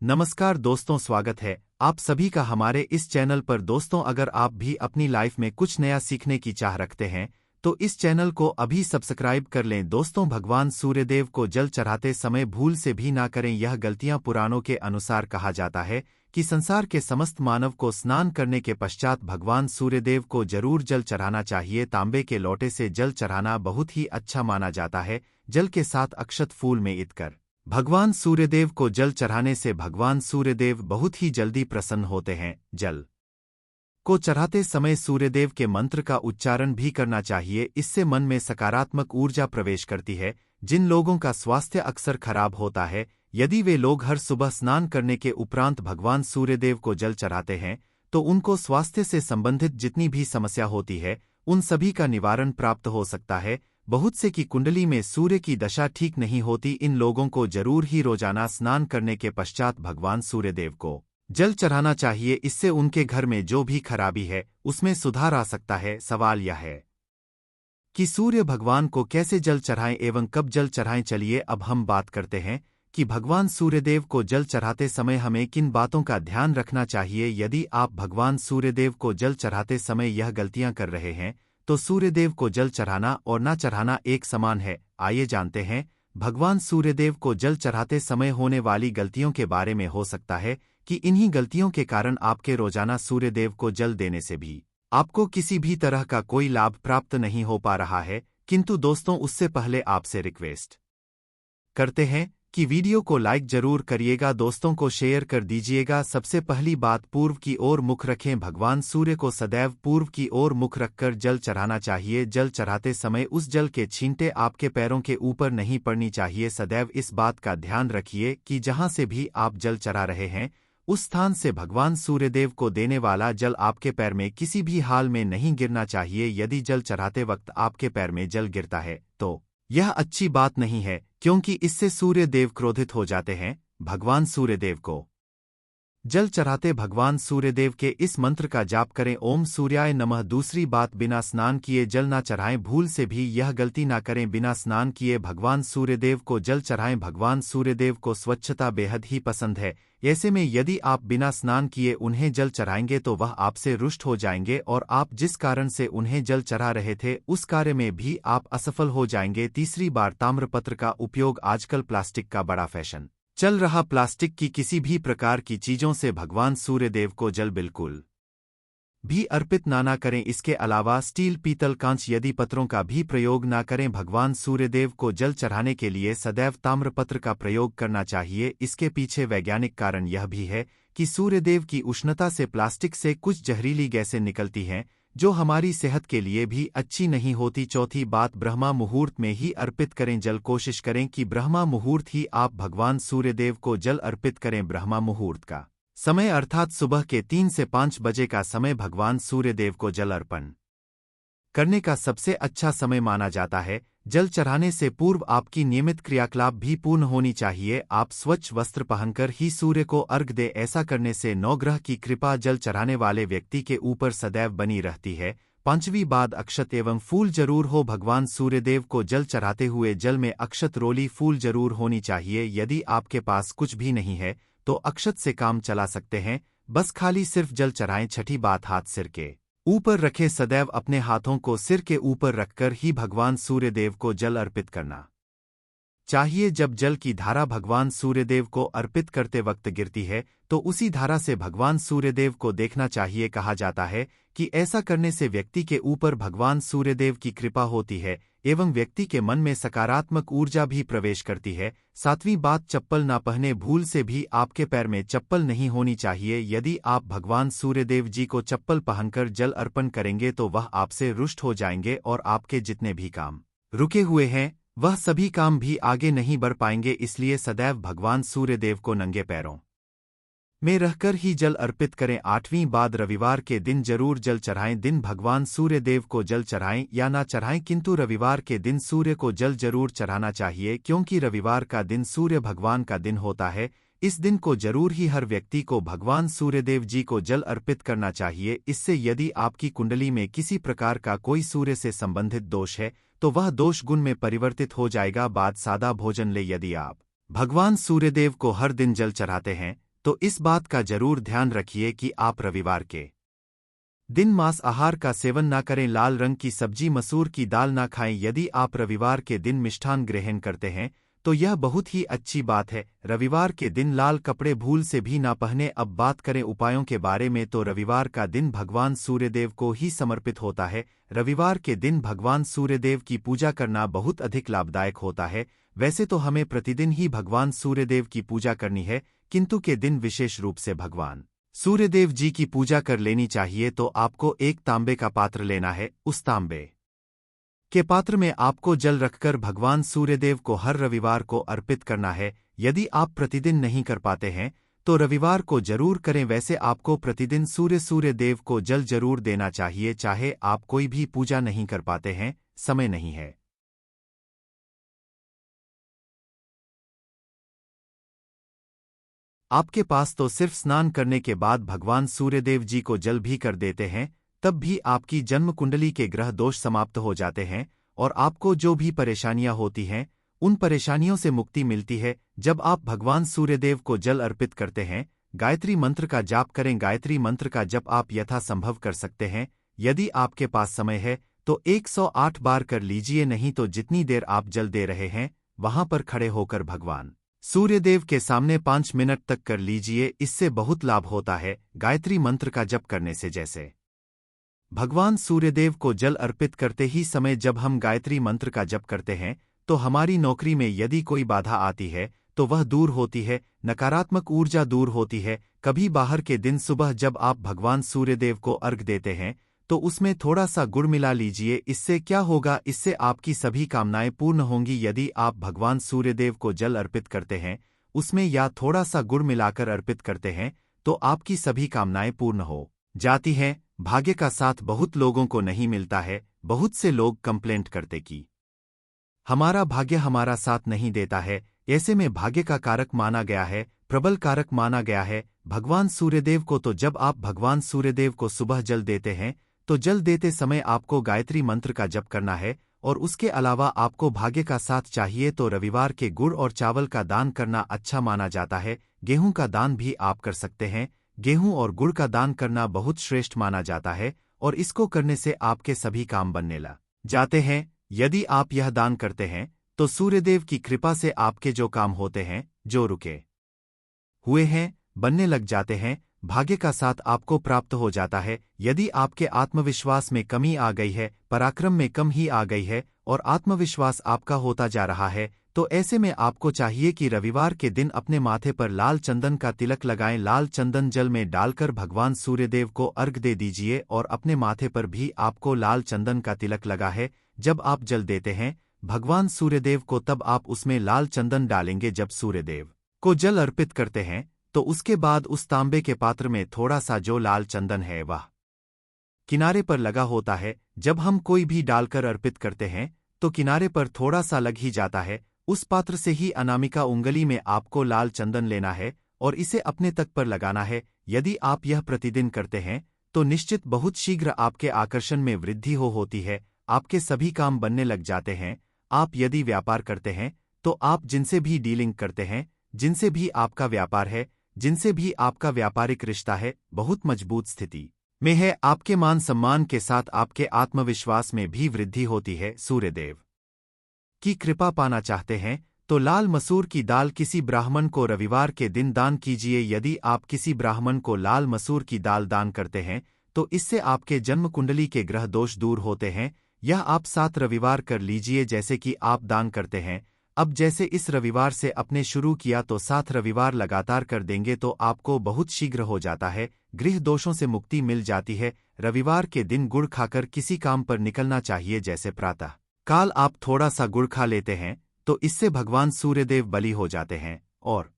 नमस्कार दोस्तों, स्वागत है आप सभी का हमारे इस चैनल पर। दोस्तों, अगर आप भी अपनी लाइफ में कुछ नया सीखने की चाह रखते हैं तो इस चैनल को अभी सब्सक्राइब कर लें। दोस्तों, भगवान सूर्यदेव को जल चढ़ाते समय भूल से भी ना करें यह गलतियां। पुराणों के अनुसार कहा जाता है कि संसार के समस्त मानव को स्नान करने के पश्चात भगवान सूर्यदेव को जरूर जल चढ़ाना चाहिए। तांबे के लोटे से जल चढ़ाना बहुत ही अच्छा माना जाता है। जल के साथ अक्षत फूल में ईद कर भगवान सूर्यदेव को जल चढ़ाने से भगवान सूर्यदेव बहुत ही जल्दी प्रसन्न होते हैं। जल को चढ़ाते समय सूर्यदेव के मंत्र का उच्चारण भी करना चाहिए, इससे मन में सकारात्मक ऊर्जा प्रवेश करती है। जिन लोगों का स्वास्थ्य अक्सर खराब होता है, यदि वे लोग हर सुबह स्नान करने के उपरांत भगवान सूर्यदेव को जल चढ़ाते हैं तो उनको स्वास्थ्य से संबंधित जितनी भी समस्या होती है उन सभी का निवारण प्राप्त हो सकता है। बहुत से की कुंडली में सूर्य की दशा ठीक नहीं होती, इन लोगों को जरूर ही रोजाना स्नान करने के पश्चात भगवान सूर्यदेव को जल चढ़ाना चाहिए। इससे उनके घर में जो भी खराबी है उसमें सुधार आ सकता है। सवाल यह है कि सूर्य भगवान को कैसे जल चढ़ाएं एवं कब जल चढ़ाएं। चलिए अब हम बात करते हैं कि भगवान सूर्यदेव को जल चढ़ाते समय हमें किन बातों का ध्यान रखना चाहिए। यदि आप भगवान सूर्यदेव को जल चढ़ाते समय यह गलतियां कर रहे हैं तो सूर्यदेव को जल चढ़ाना और ना चढ़ाना एक समान है। आइए जानते हैं भगवान सूर्यदेव को जल चढ़ाते समय होने वाली गलतियों के बारे में। हो सकता है कि इन्हीं गलतियों के कारण आपके रोजाना सूर्यदेव को जल देने से भी आपको किसी भी तरह का कोई लाभ प्राप्त नहीं हो पा रहा है। किंतु दोस्तों, उससे पहले आपसे रिक्वेस्ट करते हैं कि वीडियो को लाइक जरूर करिएगा, दोस्तों को शेयर कर दीजिएगा। सबसे पहली बात, पूर्व की ओर मुख रखें। भगवान सूर्य को सदैव पूर्व की ओर मुख रखकर जल चढ़ाना चाहिए। जल चढ़ाते समय उस जल के छींटे आपके पैरों के ऊपर नहीं पड़नी चाहिए। सदैव इस बात का ध्यान रखिए कि जहां से भी आप जल चढ़ा रहे हैं उस स्थान से भगवान सूर्यदेव को देने वाला जल आपके पैर में किसी भी हाल में नहीं गिरना चाहिए। यदि जल चढ़ाते वक्त आपके पैर में जल गिरता है तो यह अच्छी बात नहीं है, क्योंकि इससे सूर्य देव क्रोधित हो जाते हैं। भगवान सूर्यदेव को जल चढ़ाते भगवान सूर्यदेव के इस मंत्र का जाप करें, ओम सूर्याय नमः। दूसरी बात, बिना स्नान किए जल ना चढ़ाएं। भूल से भी यह गलती ना करें, बिना स्नान किए भगवान सूर्यदेव को जल चढ़ाएं। भगवान सूर्यदेव को स्वच्छता बेहद ही पसंद है। ऐसे में यदि आप बिना स्नान किए उन्हें जल चढ़ाएंगे तो वह आपसे रुष्ट हो जाएंगे और आप जिस कारण से उन्हें जल चढ़ा रहे थे उस कार्य में भी आप असफल हो जाएंगे। तीसरी बार, ताम्रपत्र का उपयोग। आजकल प्लास्टिक का बड़ा फैशन चल रहा। प्लास्टिक की किसी भी प्रकार की चीजों से भगवान सूर्यदेव को जल बिल्कुल भी अर्पित ना करें। इसके अलावा स्टील, पीतल, कांच यदि पत्रों का भी प्रयोग ना करें। भगवान सूर्यदेव को जल चढ़ाने के लिए सदैव ताम्रपत्र का प्रयोग करना चाहिए। इसके पीछे वैज्ञानिक कारण यह भी है कि सूर्यदेव की उष्णता से प्लास्टिक से कुछ जहरीली गैसें निकलती हैं जो हमारी सेहत के लिए भी अच्छी नहीं होती। चौथी बात, ब्रह्मा मुहूर्त में ही अर्पित करें जल। कोशिश करें कि ब्रह्मा मुहूर्त ही आप भगवान सूर्यदेव को जल अर्पित करें। ब्रह्मा मुहूर्त का समय अर्थात सुबह के 3 से 5 बजे का समय भगवान सूर्यदेव को जल अर्पण करने का सबसे अच्छा समय माना जाता है। जल चढ़ाने से पूर्व आपकी नियमित क्रियाकलाप भी पूर्ण होनी चाहिए। आप स्वच्छ वस्त्र पहनकर ही सूर्य को अर्घ्य दें। ऐसा करने से नवग्रह की कृपा जल चढ़ाने वाले व्यक्ति के ऊपर सदैव बनी रहती है। पांचवी बात, अक्षत एवं फूल जरूर हो। भगवान सूर्यदेव को जल चढ़ाते हुए जल में अक्षत, रोली, फूल जरूर होनी चाहिए। यदि आपके पास कुछ भी नहीं है तो अक्षत से काम चला सकते हैं, बस खाली सिर्फ जल चढ़ाएं। छठी बात, हाथ सिर के ऊपर रखें। सदैव अपने हाथों को सिर के ऊपर रखकर ही भगवान सूर्यदेव को जल अर्पित करना चाहिए। जब जल की धारा भगवान सूर्यदेव को अर्पित करते वक्त गिरती है तो उसी धारा से भगवान सूर्यदेव को देखना चाहिए। कहा जाता है कि ऐसा करने से व्यक्ति के ऊपर भगवान सूर्यदेव की कृपा होती है एवं व्यक्ति के मन में सकारात्मक ऊर्जा भी प्रवेश करती है। सातवीं बात, चप्पल ना पहने। भूल से भी आपके पैर में चप्पल नहीं होनी चाहिए। यदि आप भगवान सूर्यदेव जी को चप्पल पहनकर जल अर्पण करेंगे तो वह आपसे रुष्ट हो जाएंगे और आपके जितने भी काम रुके हुए हैं वह सभी काम भी आगे नहीं बढ़ पाएंगे। इसलिए सदैव भगवान सूर्यदेव को नंगे पैरों में रहकर ही जल अर्पित करें। आठवीं बात, रविवार के दिन जरूर जल चढ़ाएं। दिन भगवान सूर्यदेव को जल चढ़ाएं या ना चढ़ाएं, किंतु रविवार के दिन सूर्य को जल जरूर चढ़ाना चाहिए, क्योंकि रविवार का दिन सूर्य भगवान का दिन होता है। इस दिन को जरूर ही हर व्यक्ति को भगवान सूर्यदेव जी को जल अर्पित करना चाहिए। इससे यदि आपकी कुंडली में किसी प्रकार का कोई सूर्य से संबंधित दोष है तो वह दोष गुण में परिवर्तित हो जाएगा। बात, सादा भोजन ले। यदि आप भगवान सूर्यदेव को हर दिन जल चढ़ाते हैं तो इस बात का जरूर ध्यान रखिए कि आप रविवार के दिन मांस आहार का सेवन ना करें। लाल रंग की सब्जी मसूर की दाल ना खाएं। यदि आप रविवार के दिन मिष्ठान ग्रहण करते हैं तो यह बहुत ही अच्छी बात है। रविवार के दिन लाल कपड़े भूल से भी ना पहने। अब बात करें उपायों के बारे में, तो रविवार का दिन भगवान सूर्यदेव को ही समर्पित होता है। रविवार के दिन भगवान सूर्यदेव की पूजा करना बहुत अधिक लाभदायक होता है। वैसे तो हमें प्रतिदिन ही भगवान सूर्यदेव की पूजा करनी है, किंतु के दिन विशेष रूप से भगवान सूर्यदेव जी की पूजा कर लेनी चाहिए। तो आपको एक तांबे का पात्र लेना है। उस तांबे के पात्र में आपको जल रखकर भगवान सूर्यदेव को हर रविवार को अर्पित करना है। यदि आप प्रतिदिन नहीं कर पाते हैं तो रविवार को जरूर करें। वैसे आपको प्रतिदिन सूर्यदेव को जल जरूर देना चाहिए, चाहे आप कोई भी पूजा नहीं कर पाते हैं, समय नहीं है। आपके पास तो सिर्फ स्नान करने के बाद भगवान सूर्यदेव जी को जल भी कर देते हैं, तब भी आपकी जन्म कुंडली के ग्रह दोष समाप्त हो जाते हैं और आपको जो भी परेशानियां होती हैं उन परेशानियों से मुक्ति मिलती है। जब आप भगवान सूर्यदेव को जल अर्पित करते हैं, गायत्री मंत्र का जाप करें। गायत्री मंत्र का जप आप यथासंभव कर सकते हैं। यदि आपके पास समय है तो 108 बार कर लीजिए, नहीं तो जितनी देर आप जल दे रहे हैं वहां पर खड़े होकर भगवान सूर्यदेव के सामने 5 मिनट तक कर लीजिए। इससे बहुत लाभ होता है। गायत्री मंत्र का जप करने से जैसे भगवान सूर्यदेव को जल अर्पित करते ही समय जब हम गायत्री मंत्र का जप करते हैं तो हमारी नौकरी में यदि कोई बाधा आती है तो वह दूर होती है, नकारात्मक ऊर्जा दूर होती है। कभी बाहर के दिन सुबह जब आप भगवान सूर्यदेव को अर्घ देते हैं तो उसमें थोड़ा सा गुड़ मिला लीजिए। इससे क्या होगा, इससे आपकी सभी कामनाएं पूर्ण होंगी। यदि आप भगवान सूर्यदेव को जल अर्पित करते हैं उसमें या थोड़ा सा गुड़ मिलाकर अर्पित करते हैं तो आपकी सभी कामनाएं पूर्ण हो जाती हैं। भाग्य का साथ बहुत लोगों को नहीं मिलता है। बहुत से लोग कंप्लेंट करते कि हमारा भाग्य हमारा साथ नहीं देता है। ऐसे में भाग्य का कारक माना गया है, प्रबल कारक माना गया है भगवान सूर्यदेव को। तो जब आप भगवान सूर्यदेव को सुबह जल देते हैं तो जल देते समय आपको गायत्री मंत्र का जप करना है और उसके अलावा आपको भाग्य का साथ चाहिए तो रविवार के गुड़ और चावल का दान करना अच्छा माना जाता है। गेहूं का दान भी आप कर सकते हैं। गेहूं और गुड़ का दान करना बहुत श्रेष्ठ माना जाता है और इसको करने से आपके सभी काम बनने लग जाते हैं। यदि आप यह दान करते हैं तो सूर्यदेव की कृपा से आपके जो काम होते हैं, जो रुके हुए हैं, बनने लग जाते हैं। भाग्य का साथ आपको प्राप्त हो जाता है। यदि आपके आत्मविश्वास में कमी आ गई है, पराक्रम में कम ही आ गई है और आत्मविश्वास आपका होता जा रहा है, तो ऐसे में आपको चाहिए कि रविवार के दिन अपने माथे पर लाल चंदन का तिलक लगाएं। लाल चंदन जल में डालकर भगवान सूर्यदेव को अर्घ दे दीजिए और अपने माथे पर भी आपको लाल चंदन का तिलक लगा है। जब आप जल देते हैं भगवान सूर्यदेव को तब आप उसमें लाल चंदन डालेंगे। जब सूर्यदेव को जल अर्पित करते हैं तो उसके बाद उस तांबे के पात्र में थोड़ा सा जो लाल चंदन है वह किनारे पर लगा होता है। जब हम कोई भी डालकर अर्पित करते हैं तो किनारे पर थोड़ा सा लग ही जाता है। उस पात्र से ही अनामिका उंगली में आपको लाल चंदन लेना है और इसे अपने तक पर लगाना है। यदि आप यह प्रतिदिन करते हैं तो निश्चित बहुत शीघ्र आपके आकर्षण में वृद्धि होती है। आपके सभी काम बनने लग जाते हैं। आप यदि व्यापार करते हैं तो आप जिनसे भी डीलिंग करते हैं, जिनसे भी आपका व्यापार है, जिनसे भी आपका व्यापारिक रिश्ता है, बहुत मजबूत स्थिति में है। आपके मान सम्मान के साथ आपके आत्मविश्वास में भी वृद्धि होती है। सूर्यदेव की कृपा पाना चाहते हैं तो लाल मसूर की दाल किसी ब्राह्मण को रविवार के दिन दान कीजिए। यदि आप किसी ब्राह्मण को लाल मसूर की दाल दान करते हैं तो इससे आपके जन्म कुंडली के ग्रह दोष दूर होते हैं। यह आप 7 रविवार कर लीजिए जैसे कि आप दान करते हैं। अब जैसे इस रविवार से अपने शुरू किया तो 7 रविवार लगातार कर देंगे तो आपको बहुत शीघ्र हो जाता है। गृह दोषों से मुक्ति मिल जाती है। रविवार के दिन गुड़ खाकर किसी काम पर निकलना चाहिए। जैसे प्रातः काल आप थोड़ा सा गुड़ खा लेते हैं तो इससे भगवान सूर्यदेव बलि हो जाते हैं। और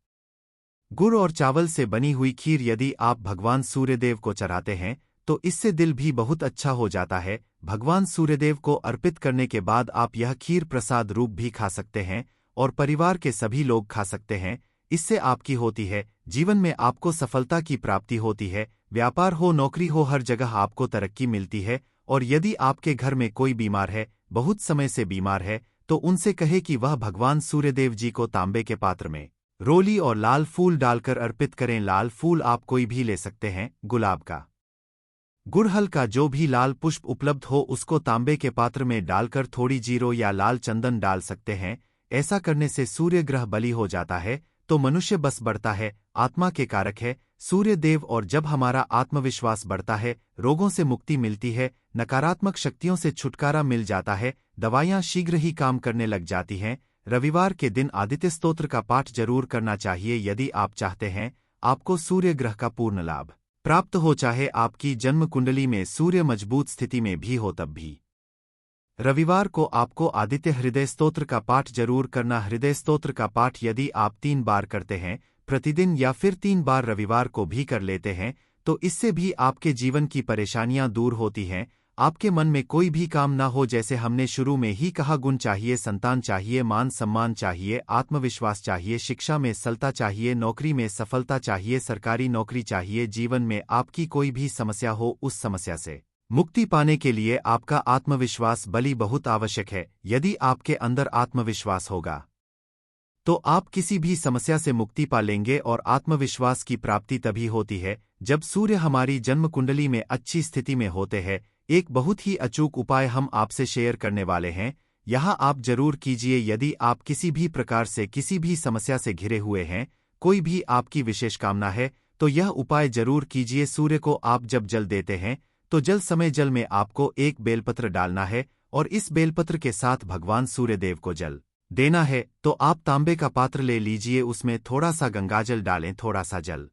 गुड़ और चावल से बनी हुई खीर यदि आप भगवान सूर्यदेव को चढ़ाते हैं तो इससे दिल भी बहुत अच्छा हो जाता है। भगवान सूर्यदेव को अर्पित करने के बाद आप यह खीर प्रसाद रूप भी खा सकते हैं और परिवार के सभी लोग खा सकते हैं। इससे आपकी होती है जीवन में आपको सफलता की प्राप्ति होती है। व्यापार हो, नौकरी हो, हर जगह आपको तरक्की मिलती है। और यदि आपके घर में कोई बीमार है, बहुत समय से बीमार है, तो उनसे कहे कि वह भगवान सूर्यदेव जी को तांबे के पात्र में रोली और लाल फूल डालकर अर्पित करें। लाल फूल आप कोई भी ले सकते हैं, गुलाब का, गुड़हल का, जो भी लाल पुष्प उपलब्ध हो उसको तांबे के पात्र में डालकर थोड़ी जीरो या लाल चंदन डाल सकते हैं। ऐसा करने से सूर्य ग्रह बली हो जाता है तो मनुष्य बस बढ़ता है, आत्मा के कारक है सूर्य देव, और जब हमारा आत्मविश्वास बढ़ता है रोगों से मुक्ति मिलती है, नकारात्मक शक्तियों से छुटकारा मिल जाता है, दवाइयाँ शीघ्र ही काम करने लग जाती हैं। रविवार के दिन आदित्य स्तोत्र का पाठ जरूर करना चाहिए यदि आप चाहते हैं आपको सूर्य ग्रह का पूर्ण लाभ प्राप्त हो, चाहे आपकी जन्म कुंडली में सूर्य मजबूत स्थिति में भी हो तब भी। रविवार को आपको आदित्य हृदय स्तोत्र का पाठ जरूर करना। हृदय स्तोत्र का पाठ यदि आप 3 बार करते हैं प्रतिदिन या फिर 3 बार रविवार को भी कर लेते हैं तो इससे भी आपके जीवन की परेशानियां दूर होती हैं। आपके मन में कोई भी काम ना हो, जैसे हमने शुरू में ही कहा, गुण चाहिए, संतान चाहिए, मान सम्मान चाहिए, आत्मविश्वास चाहिए, शिक्षा में सफलता चाहिए, नौकरी में सफलता चाहिए, सरकारी नौकरी चाहिए, जीवन में आपकी कोई भी समस्या हो उस समस्या से मुक्ति पाने के लिए आपका आत्मविश्वास बली बहुत आवश्यक है। यदि आपके अंदर आत्मविश्वास होगा तो आप किसी भी समस्या से मुक्ति पा लेंगे, और आत्मविश्वास की प्राप्ति तभी होती है जब सूर्य हमारी जन्म कुंडली में अच्छी स्थिति में होते हैं। एक बहुत ही अचूक उपाय हम आपसे शेयर करने वाले हैं, यहाँ आप जरूर कीजिए। यदि आप किसी भी प्रकार से किसी भी समस्या से घिरे हुए हैं, कोई भी आपकी विशेष कामना है, तो यह उपाय जरूर कीजिए। सूर्य को आप जब जल देते हैं तो जल में आपको एक बेलपत्र डालना है और इस बेलपत्र के साथ भगवान सूर्यदेव को जल देना है। तो आप तांबे का पात्र ले लीजिए, उसमें थोड़ा सा गंगाजल डालें, थोड़ा सा जल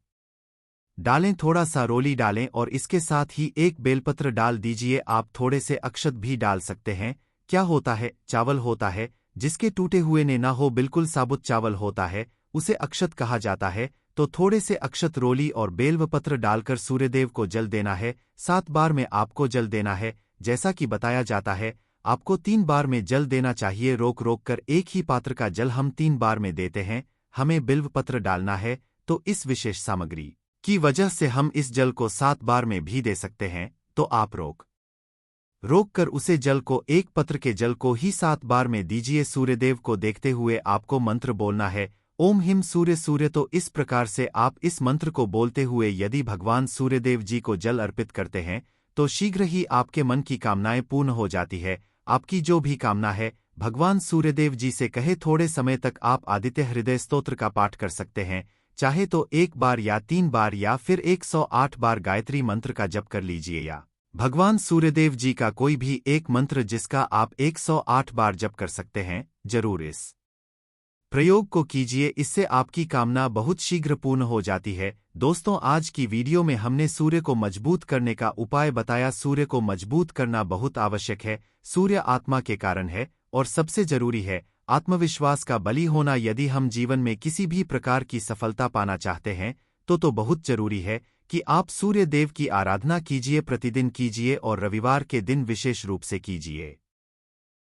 डालें, थोड़ा सा रोली डालें और इसके साथ ही एक बेलपत्र डाल दीजिए। आप थोड़े से अक्षत भी डाल सकते हैं। क्या होता है, चावल होता है जिसके टूटे हुए ने ना हो, बिल्कुल साबुत चावल होता है, उसे अक्षत कहा जाता है। तो थोड़े से अक्षत, रोली और बेलवपत्र डालकर सूर्यदेव को जल देना है। 7 बार में आपको जल देना है। जैसा कि बताया जाता है आपको 3 बार में जल देना चाहिए, रोक रोक कर। एक ही पात्र का जल हम 3 बार में देते हैं, हमें बिल्वपत्र डालना है। तो इस विशेष सामग्री की वजह से हम इस जल को 7 बार में भी दे सकते हैं। तो आप रोक कर उसे जल को, एक पत्र के जल को ही 7 बार में दीजिए। सूर्यदेव को देखते हुए आपको मंत्र बोलना है, ओम हिम सूर्य सूर्य। तो इस प्रकार से आप इस मंत्र को बोलते हुए यदि भगवान सूर्यदेव जी को जल अर्पित करते हैं तो शीघ्र ही आपके मन की कामनाएं पूर्ण हो जाती है। आपकी जो भी कामना है भगवान सूर्यदेव जी से कहे। थोड़े समय तक आप आदित्य हृदय स्तोत्र का पाठ कर सकते हैं, चाहे तो 1 बार या 3 बार या फिर 108 बार गायत्री मंत्र का जप कर लीजिए, या भगवान सूर्यदेव जी का कोई भी एक मंत्र जिसका आप 108 बार जप कर सकते हैं। जरूर इस प्रयोग को कीजिए, इससे आपकी कामना बहुत शीघ्र पूर्ण हो जाती है। दोस्तों, आज की वीडियो में हमने सूर्य को मजबूत करने का उपाय बताया। सूर्य को मजबूत करना बहुत आवश्यक है। सूर्य आत्मा के कारण है और सबसे जरूरी है आत्मविश्वास का बली होना। यदि हम जीवन में किसी भी प्रकार की सफलता पाना चाहते हैं तो बहुत जरूरी है कि आप सूर्य देव की आराधना कीजिए, प्रतिदिन कीजिए और रविवार के दिन विशेष रूप से कीजिए।